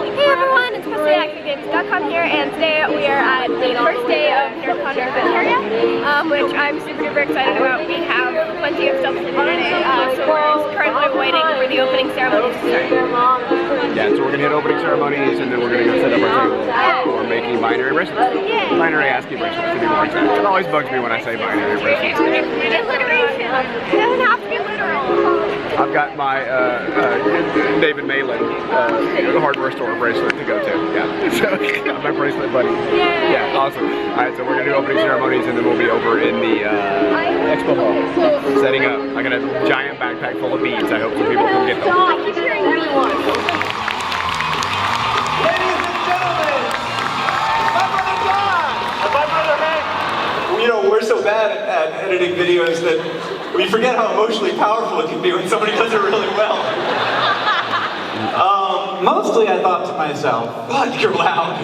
Hey everyone, it's Graslie at ActOutGames.com here, and today we are at the first day of Nerdcon Nerdfighteria, which I'm super duper excited about. We have plenty of stuff to do today, so we're currently waiting for the opening ceremonies to start. Yeah, so we're going to hit opening ceremonies, and then we're going to go set up our table for making binary bracelets. Yeah. Binary ASCII bracelets, to be more exact. It always bugs me when I say binary bracelets. Alliteration. It doesn't have to be literal. I've got my David Malin hardware store bracelet to go to. Yeah, so got my bracelet buddy. Yeah, awesome. All right, so we're gonna do opening ceremonies, and then we'll be over in the expo hall setting up. I got a giant backpack full of beads. I hope some people can get them. I keep hearing really one. Ladies and gentlemen, my brother John and my brother Hank. You know, we're so bad at editing videos that we forget how emotionally powerful it can be when somebody does it really well. Mostly I thought to myself, God, you're loud.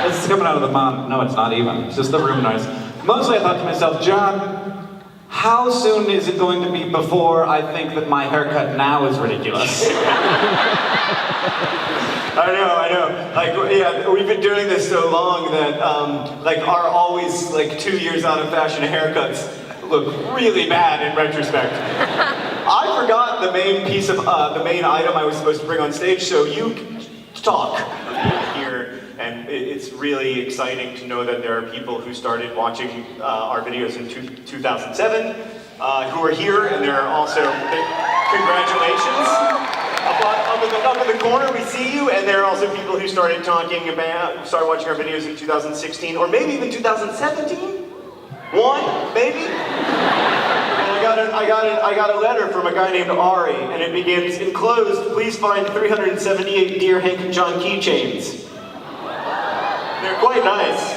This is coming out of the mouth. No, it's not even. It's just the room noise. Mostly I thought to myself, John, how soon is it going to be before I think that my haircut now is ridiculous? I know. Like, yeah, we've been doing this so long that, like, our always, like, 2 years out of fashion haircuts look really bad in retrospect. I forgot the main piece of, the main item I was supposed to bring on stage, so you talk here. And it's really exciting to know that there are people who started watching our videos in 2007 who are here, and there are also congratulations. Up in the corner, we see you, and there are also people who started watching our videos in 2016, or maybe even 2017? Maybe? And I got a letter from a guy named Ari, and it begins, enclosed, please find 378 Dear Hank and John keychains. They're quite nice,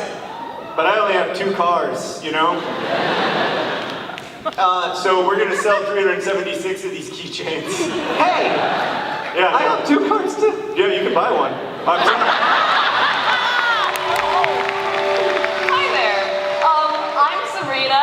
but I only have 2 cars, you know? So we're gonna sell 376 of these keychains. Hey! Yeah, I have 2 cars too. Yeah, you can buy one. Hi there. I'm Sabrina.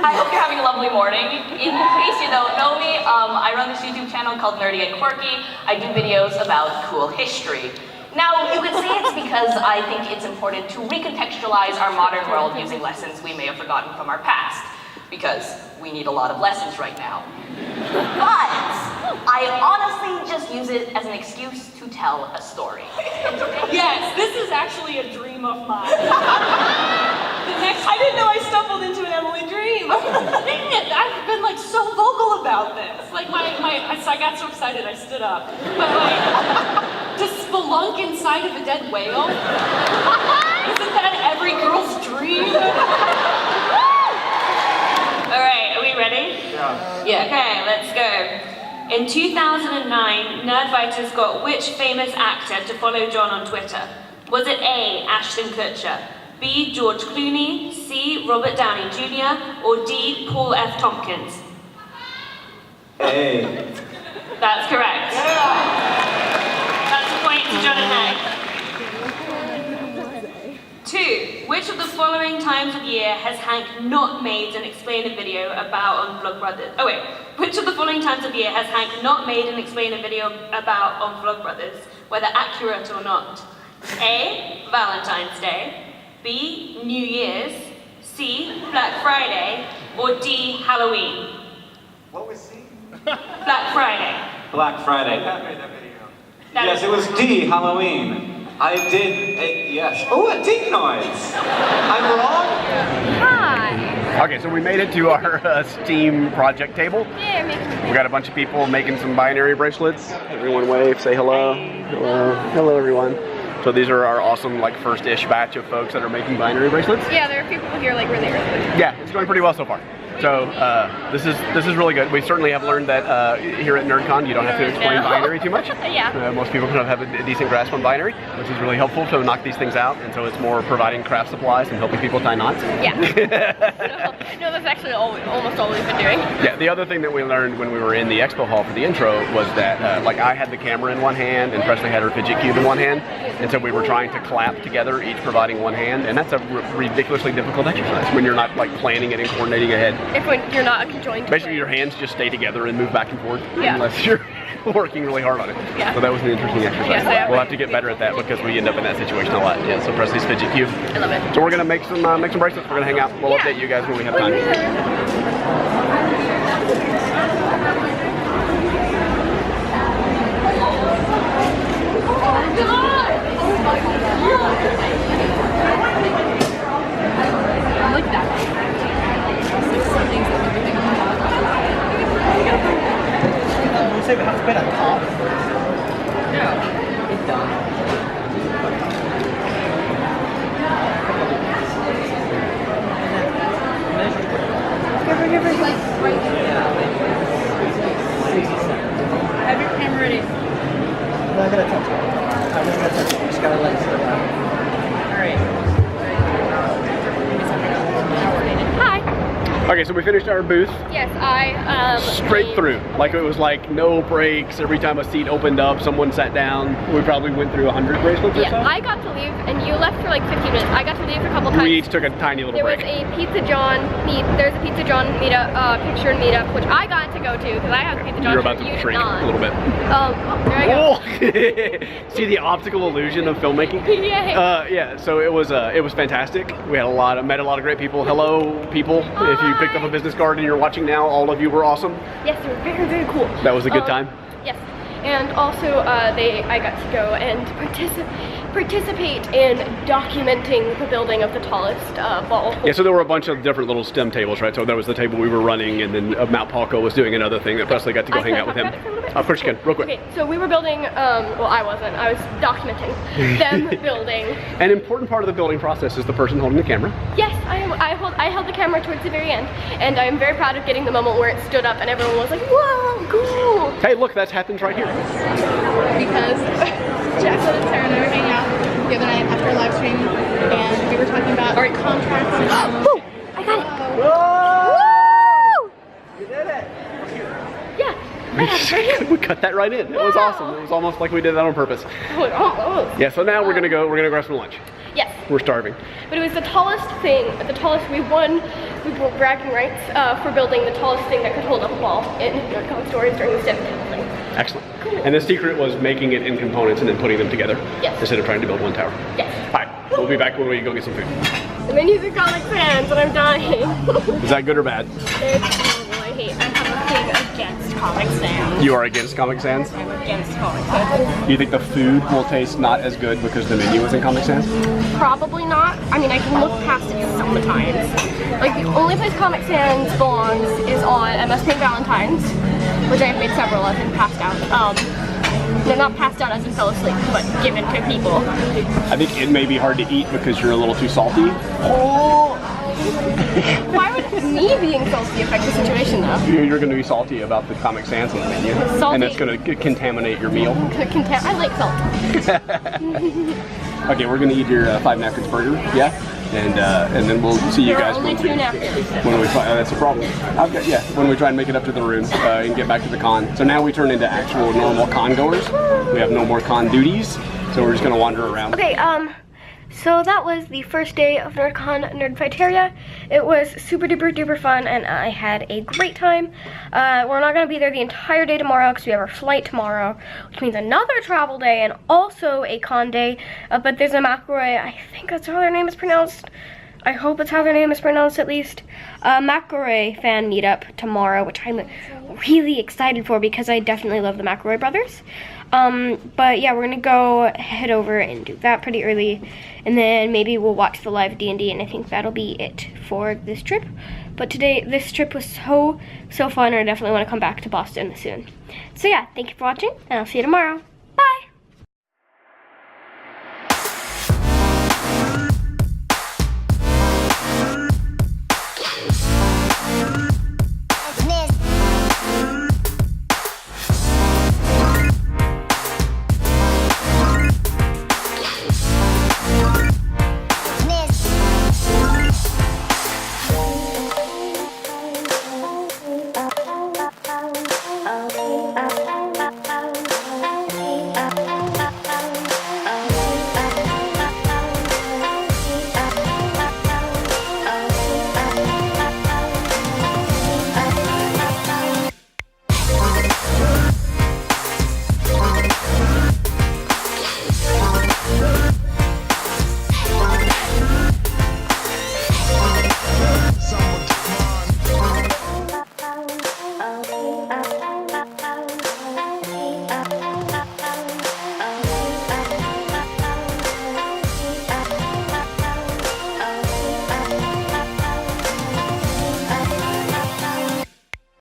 I hope you're having a lovely morning. In case you don't know me, I run this YouTube channel called Nerdy and Quirky. I do videos about cool history. Now, you could say it's because I think it's important to recontextualize our modern world using lessons we may have forgotten from our past. Because we need a lot of lessons right now. But I honestly just use it as an excuse to tell a story. Yes, this is actually a dream of mine. I didn't know I stumbled into an Emily dream. I've been like so vocal about this. Like I got so excited I stood up. But like, to spelunk inside of a dead whale? Isn't that every girl's dream? Alright, are we ready? Yeah. Okay, let's go. In 2009, Nerdfighters got which famous actor to follow John on Twitter? Was it A, Ashton Kutcher, B, George Clooney, C, Robert Downey Jr., or D, Paul F. Tompkins? A. That's correct. Yeah. That's a point to John and Hank. 2. Which of the following times of year has Hank not made and explained a video about on Vlogbrothers? Oh wait. Which of the following times of year has Hank not made and explained a video about on Vlogbrothers, whether accurate or not? A, Valentine's Day, B, New Year's, C, Black Friday, or D, Halloween? What was C? Black Friday. Black Friday. That made that video. Yes, it was D, Halloween. I did, yes. Oh, a ding noise! I'm wrong? Hi. Okay, so we made it to our Steam project table. Yeah, We got a bunch of people making some binary bracelets. Everyone wave, say hello. Hello. Hello, everyone. So these are our awesome, like, first-ish batch of folks that are making binary bracelets. Yeah, there are people here like really early. Yeah, it's going pretty well so far. So this is really good. We certainly have learned that here at Nerdcon you don't have to explain binary too much. Yeah. Most people kind of have a decent grasp on binary, which is really helpful to knock these things out. And so it's more providing craft supplies and helping people tie knots. Yeah. No, that's actually almost all we've been doing. Yeah. The other thing that we learned when we were in the expo hall for the intro was that like I had the camera in one hand and Presley had her fidget cube in one hand, and so we were trying to clap together, each providing one hand, and that's a ridiculously difficult exercise when you're not like planning it and coordinating ahead. If when you're not conjoined. Basically, your hands just stay together and move back and forth. Yeah. Unless you're working really hard on it. Yeah. So that was an interesting exercise. Yes, We'll have to get better at that because we end up in that situation a lot. Yeah, so Presley's fidget cube. I love it. So we're gonna make some bracelets. We're gonna hang out. We'll update you guys when we have time. I like that. You say we have to put it on top? Yeah. It does. Have your camera ready. I'm not gonna touch it. I'm just gonna touch it. Just gotta let it sit down. Alright. Okay, so we finished our booth. Yes, I Straight through. Like it was like no breaks. Every time a seat opened up, someone sat down. We probably went through 100 bracelets or so. Yeah, I got to leave and you left for like 15 minutes. I got to leave a couple times. We each took a tiny little break. There's a Pizza John meetup, picture and meetup, which I got to go to because I have the Pizza John. You're about to shirt, you shrink did not. a little bit. There I go. Oh. See the optical illusion of filmmaking? Yay. Yeah, so it was fantastic. We had met a lot of great people. Hello, people. Hi. If you picked up a business card and you're watching now, all of you were awesome. Yes, they were very, very cool. That was a good time. Yes, and also I got to go and participate in documenting the building of the tallest ball. Yeah, so there were a bunch of different little STEM tables, right? So there was the table we were running, and then Mount Palco was doing another thing that Presley got to go hang out with him. Of course you can, real quick. Okay, so we were building, well I wasn't, I was documenting them building. An important part of the building process is the person holding the camera. Yes, I held the camera towards the very end, and I'm very proud of getting the moment where it stood up and everyone was like, whoa, cool. Hey, look, that happens right here. Because Jackson and Sarah and I were hanging out the other night after a live stream, and we were talking about our contracts. Woo! I got it. Whoa! Woo! You did it! Yeah. We cut that right in. It was awesome. It was almost like we did that on purpose. Almost. Yeah, so now we're gonna grab some lunch. Yes. We're starving. But it was the tallest thing, we won bragging rights for building the tallest thing that could hold up a ball in Nerdcon stories during the STEM building. Excellent. Cool. And the secret was making it in components and then putting them together. Yes. Instead of trying to build one tower. Yes. All right, we'll be back when we go get some food. The menus are Comic Sans and I'm dying. Is that good or bad? It's horrible, I have a thing against Comic Sans. You are against Comic Sans? I'm against Comic Sans. Do you think the food will taste not as good because the menu is in Comic Sans? Probably not. I mean, I can look past it sometimes. Like, the only place Comic Sans belongs is on MS Paint Valentine's, which I have made several of and passed out. They're not passed out as you fell asleep, but given to people. I think it may be hard to eat because you're a little too salty. Oh. Why would me being salty affect the situation, though? You're going to be salty about the Comic Sans on the menu. Salty. And that's going to contaminate your meal. I like salt. Okay, we're going to eat your 5 napkins burger, yeah? And then we'll see you There guys are only 2 napkins. when we that's a problem. When we try and make it up to the room and get back to the con. So now we turn into actual normal con goers. We have no more con duties, so we're just gonna wander around. Okay, so that was the first day of Nerdcon Nerdfighteria. It was super duper duper fun and I had a great time. We're not gonna be there the entire day tomorrow because we have our flight tomorrow, which means another travel day and also a con day. But there's a McElroy, I think that's how their name is pronounced. I hope it's how their name is pronounced at least. McElroy fan meetup tomorrow, which I'm really excited for because I definitely love the McElroy brothers. But yeah, we're gonna go head over and do that pretty early, and then maybe we'll watch the live D&D, and I think that'll be it for this trip. But this trip was so fun, and I definitely want to come back to Boston soon. So yeah, thank you for watching, and I'll see you tomorrow.